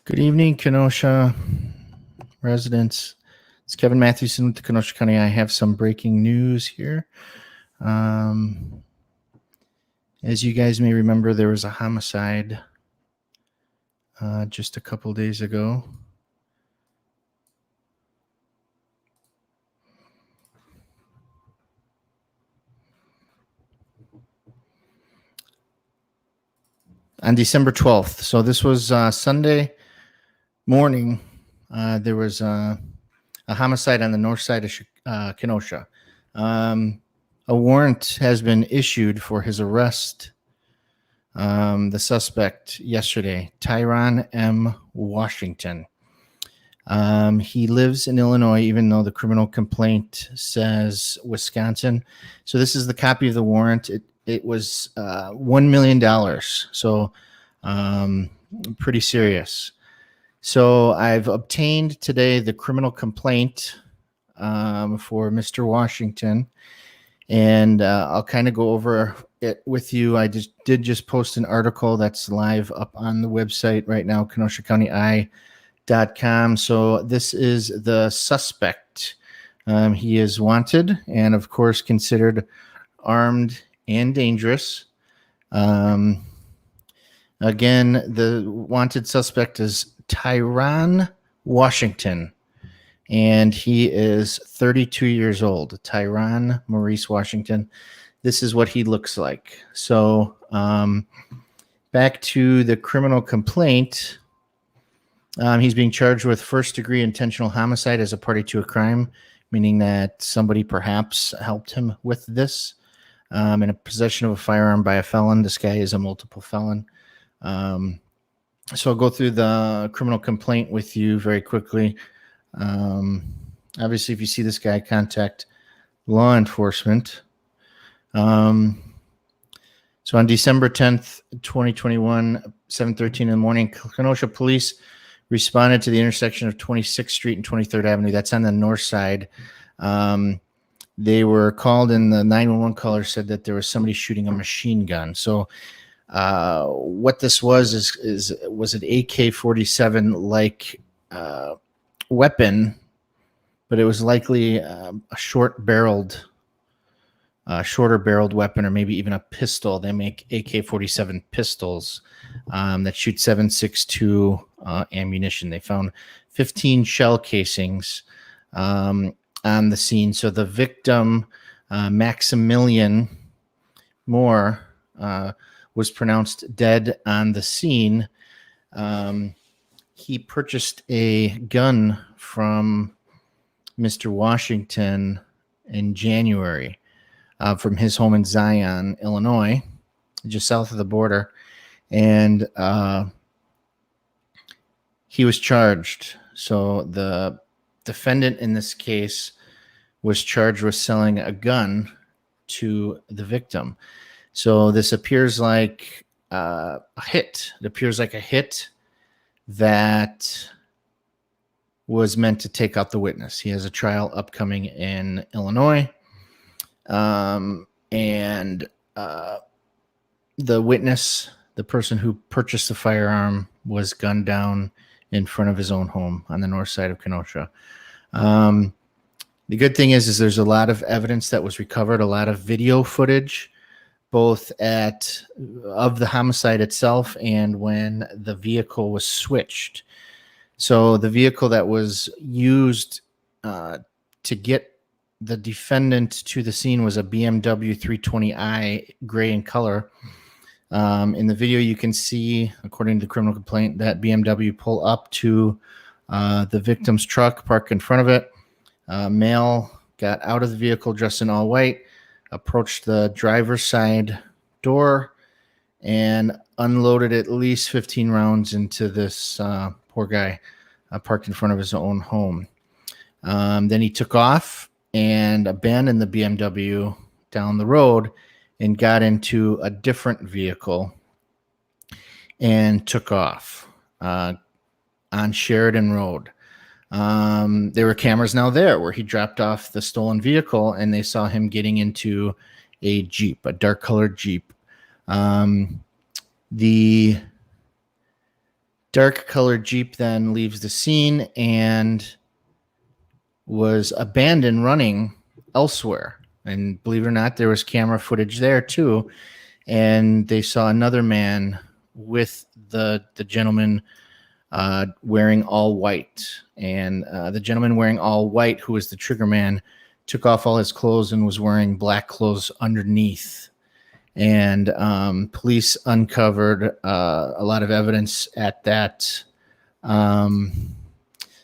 Good evening, Kenosha residents. It's Kevin Matthewson with the Kenosha County. I have some breaking news here. As you guys may remember, there was a homicide just a couple days ago. On December 12th. So this was Sunday morning. There was a homicide on the north side of Kenosha. A warrant has been issued for his arrest. The suspect yesterday, Tyron M. Washington. He lives in Illinois, even though the criminal complaint says Wisconsin. So this is the copy of the warrant. It was $1 million. So pretty serious. So I've obtained today the criminal complaint for Mr. Washington, and I'll kind of go over it with you. I did post an article that's live up on the website right now, KenoshaCountyEye.com. So this is the suspect. He is wanted and, of course, considered armed and dangerous. Again, the wanted suspect is Tyron Washington, and he is 32 years old. Tyron Maurice Washington. This is what he looks like. So back to the criminal complaint. He's being charged with first-degree intentional homicide as a party to a crime, meaning that somebody perhaps helped him with this. In a possession of a firearm by a felon. This guy is a multiple felon. So I'll go through the criminal complaint with you very quickly. Obviously, if you see this guy, contact law enforcement. So on December 10th, 2021, 7:13 in the morning, Kenosha police responded to the intersection of 26th Street and 23rd Avenue. That's on the north side. They were called, and the 911 caller said that there was somebody shooting a machine gun. So what this was an AK-47 like weapon, but it was likely a shorter barreled weapon, or maybe even a pistol. They make AK-47 pistols that shoot 7.62 ammunition. They found 15 shell casings on the scene. So the victim, Maximilian Moore, was pronounced dead on the scene. He purchased a gun from Mr. Washington in January from his home in Zion, Illinois, just south of the border. And he was charged. So the defendant in this case was charged with selling a gun to the victim. So this appears like a hit. It appears like a hit that was meant to take out the witness. He has a trial upcoming in Illinois. And the witness, the person who purchased the firearm, was gunned down in front of his own home on the north side of Kenosha. The good thing is there's a lot of evidence that was recovered, a lot of video footage, both of the homicide itself and when the vehicle was switched. So the vehicle that was used to get the defendant to the scene was a BMW 320i, gray in color. In the video, you can see, according to the criminal complaint, that BMW pull up to the victim's truck, park in front of it. Male got out of the vehicle dressed in all white, approached the driver's side door, and unloaded at least 15 rounds into this poor guy parked in front of his own home. Then he took off and abandoned the BMW down the road and got into a different vehicle and took off on Sheridan Road. There were cameras now there where he dropped off the stolen vehicle, and they saw him getting into a Jeep, a dark colored Jeep. The Dark colored Jeep then leaves the scene and was abandoned running elsewhere. And believe it or not, there was camera footage there too. And they saw another man with the gentleman wearing all white. And the gentleman wearing all white, who was the trigger man, took off all his clothes and was wearing black clothes underneath. And police uncovered a lot of evidence at that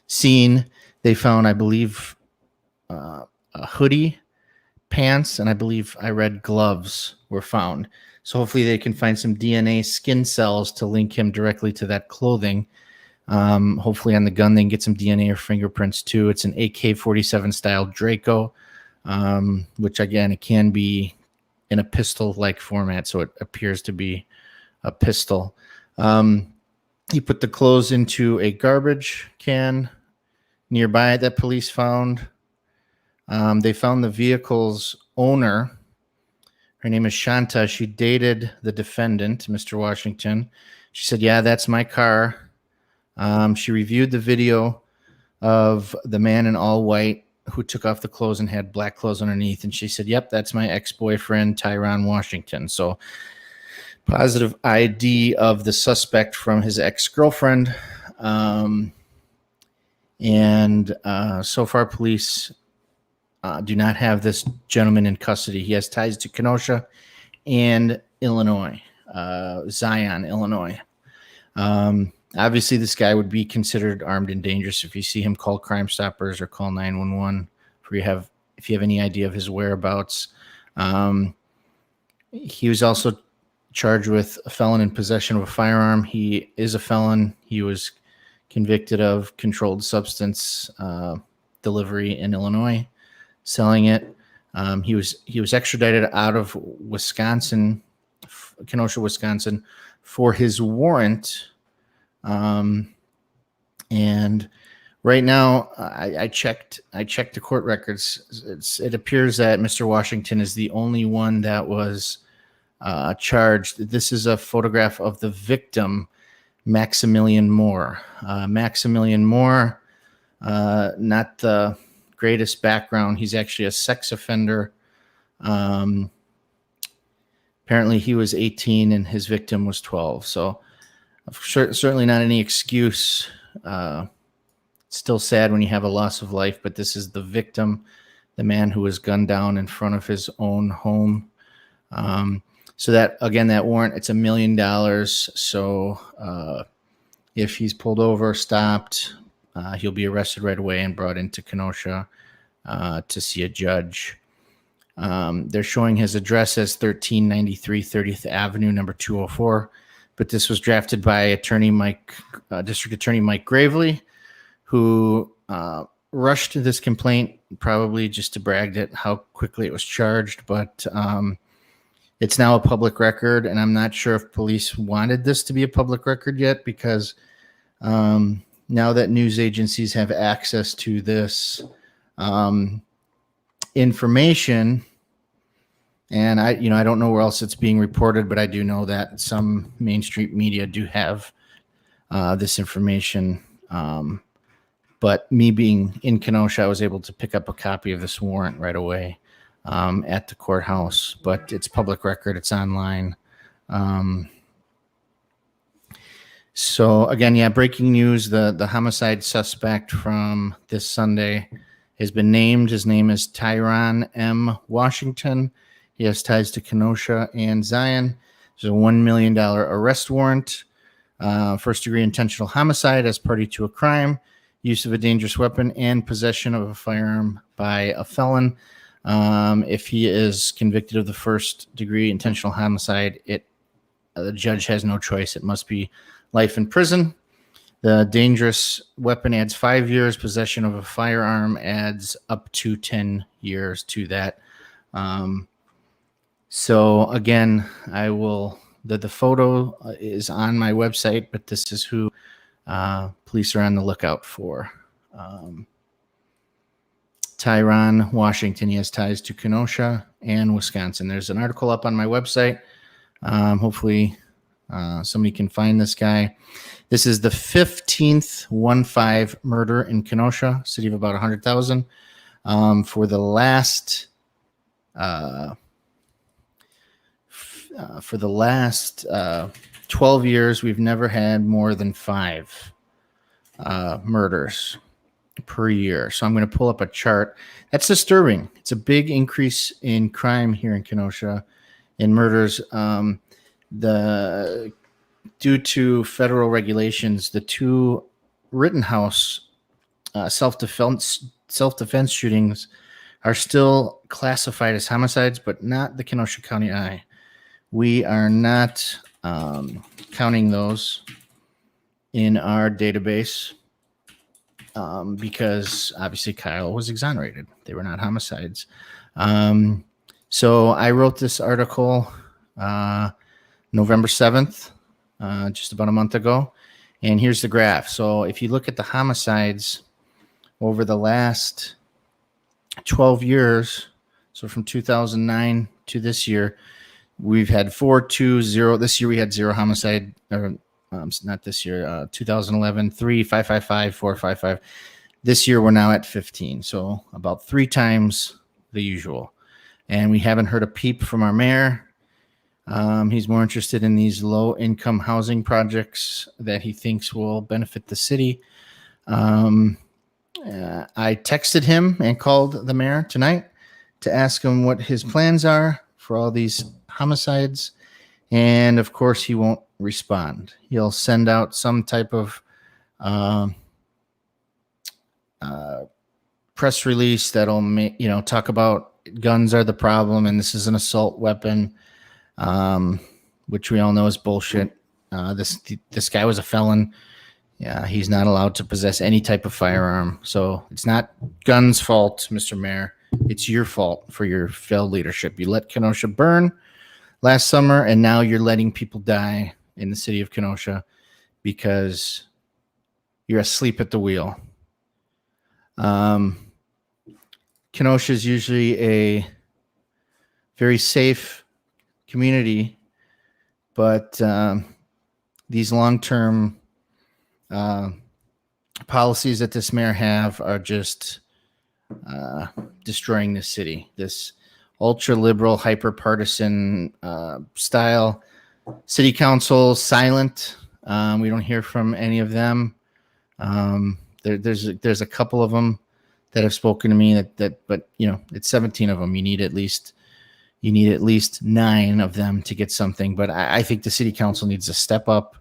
scene. They found, I believe, a hoodie, pants, and I believe I read gloves were found. So hopefully they can find some DNA skin cells to link him directly to that clothing. Hopefully on the gun they can get some DNA or fingerprints too. It's an AK-47 style Draco, which again, it can be in a pistol-like format, so it appears to be a pistol. He put the clothes into a garbage can nearby that police found. They found the vehicle's owner. Her name is Shanta. She dated the defendant, Mr. Washington. She said, "Yeah, that's my car." She reviewed the video of the man in all white who took off the clothes and had black clothes underneath. And she said, "Yep, that's my ex-boyfriend, Tyron Washington." So positive ID of the suspect from his ex-girlfriend. So far, police do not have this gentleman in custody. He has ties to Kenosha and Illinois, Zion, Illinois. Obviously, this guy would be considered armed and dangerous. If you see him, call Crime Stoppers or call 911 if you have any idea of his whereabouts. He was also charged with a felon in possession of a firearm. He is a felon. He was convicted of controlled substance delivery in Illinois, selling it. He was extradited out of Wisconsin, Kenosha, Wisconsin, for his warrant. And right now, I checked the court records. It appears that Mr. Washington is the only one that was charged. This is a photograph of the victim, Maximilian Moore. Maximilian Moore, not the greatest background. He's actually a sex offender. Apparently, he was 18 and his victim was 12. So certainly not any excuse. Still sad when you have a loss of life, but this is the victim, the man who was gunned down in front of his own home. So that, again, that warrant, it's $1 million. So if he's pulled over, stopped, he'll be arrested right away and brought into Kenosha to see a judge. They're showing his address as 1393 30th Avenue, number 204. But this was drafted by District Attorney Mike Gravely, who rushed this complaint probably just to brag at how quickly it was charged. But it's now a public record, and I'm not sure if police wanted this to be a public record yet, because now that news agencies have access to this information, and I don't know where else it's being reported, but I do know that some mainstream media do have this information. But me being in Kenosha, I was able to pick up a copy of this warrant right away at the courthouse. But it's public record; it's online. So again, breaking news: the homicide suspect from this Sunday has been named. His name is Tyron M. Washington. He has ties to Kenosha and Zion. There's a $1 million arrest warrant, first-degree intentional homicide as party to a crime, use of a dangerous weapon, and possession of a firearm by a felon. If he is convicted of the first-degree intentional homicide, the judge has no choice. It must be life in prison. The dangerous weapon adds 5 years. Possession of a firearm adds up to 10 years to that. So again, the photo is on my website, but this is who police are on the lookout for. Tyron Washington. He has ties to Kenosha and Wisconsin. There's an article up on my website. Hopefully somebody can find this guy. This is the 15th 1-5 murder in Kenosha, city of about 100,000. For the last 12 years, we've never had more than 5 murders per year. So I'm going to pull up a chart. That's disturbing. It's a big increase in crime here in Kenosha, in murders. Due to federal regulations, the 2 Rittenhouse self-defense shootings are still classified as homicides, but not the Kenosha County I. We are not counting those in our database because obviously Kyle was exonerated. They were not homicides. So I wrote this article November 7th, just about a month ago. And here's the graph. So if you look at the homicides over the last 12 years, so from 2009 to this year, we've had 420. This year we had 0 homicide, or not this year, 2011, 3, 555, 455. This year we're now at 15. So about 3 times the usual. And we haven't heard a peep from our mayor. He's more interested in these low-income housing projects that he thinks will benefit the city. I texted him and called the mayor tonight to ask him what his plans are for all these homicides. And, of course, he won't respond. He'll send out some type of press release that'll talk about guns are the problem and this is an assault weapon. Which we all know is bullshit. This guy was a felon. Yeah, he's not allowed to possess any type of firearm. So it's not guns' fault, Mr. Mayor. It's your fault for your failed leadership. You let Kenosha burn last summer, and now you're letting people die in the city of Kenosha because you're asleep at the wheel. Kenosha is usually a very safe community, but these long-term policies that this mayor have are just destroying this city. This ultra-liberal, hyper-partisan style city council, silent. We don't hear from any of them. There's a couple of them that have spoken to me but it's 17 of them. You need at least 9 of them to get something. But I think the city council needs to step up,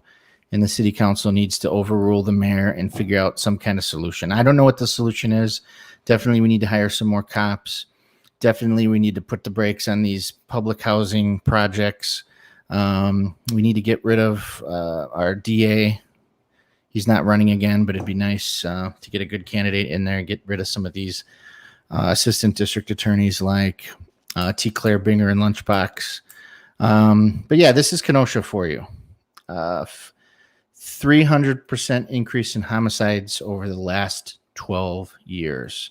and the city council needs to overrule the mayor and figure out some kind of solution. I don't know what the solution is. Definitely we need to hire some more cops. Definitely we need to put the brakes on these public housing projects. We need to get rid of our DA. He's not running again, but it'd be nice to get a good candidate in there and get rid of some of these assistant district attorneys like T. Claire Binger and Lunchbox. But yeah, this is Kenosha for you. 300% increase in homicides over the last 12 years.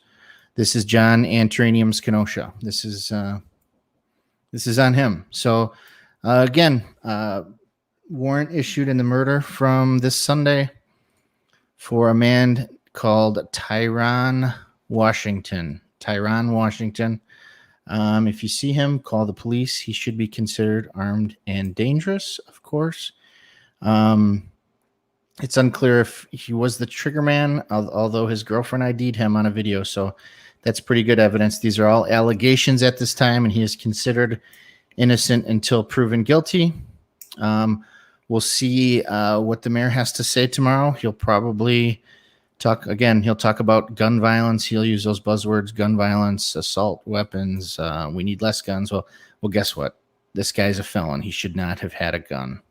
This is John Antranium's Kenosha. This is on him. So again, warrant issued in the murder from this Sunday for a man called Tyron Washington. If you see him, call the police. He should be considered armed and dangerous, of course. It's unclear if he was the trigger man, although his girlfriend ID'd him on a video. So that's pretty good evidence. These are all allegations at this time, and he is considered innocent until proven guilty. We'll see what the mayor has to say tomorrow. He'll probably he'll talk about gun violence. He'll use those buzzwords: gun violence, assault weapons. We need less guns. Well, guess what? This guy's a felon. He should not have had a gun.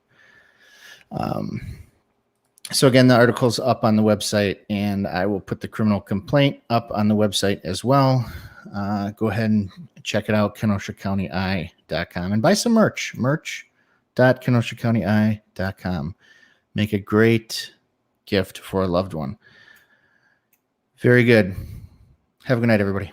So again, the article's up on the website, and I will put the criminal complaint up on the website as well. Go ahead and check it out, KenoshaCountyEye.com, and buy some merch.KenoshaCountyEye.com. Make a great gift for a loved one. Very good. Have a good night, everybody.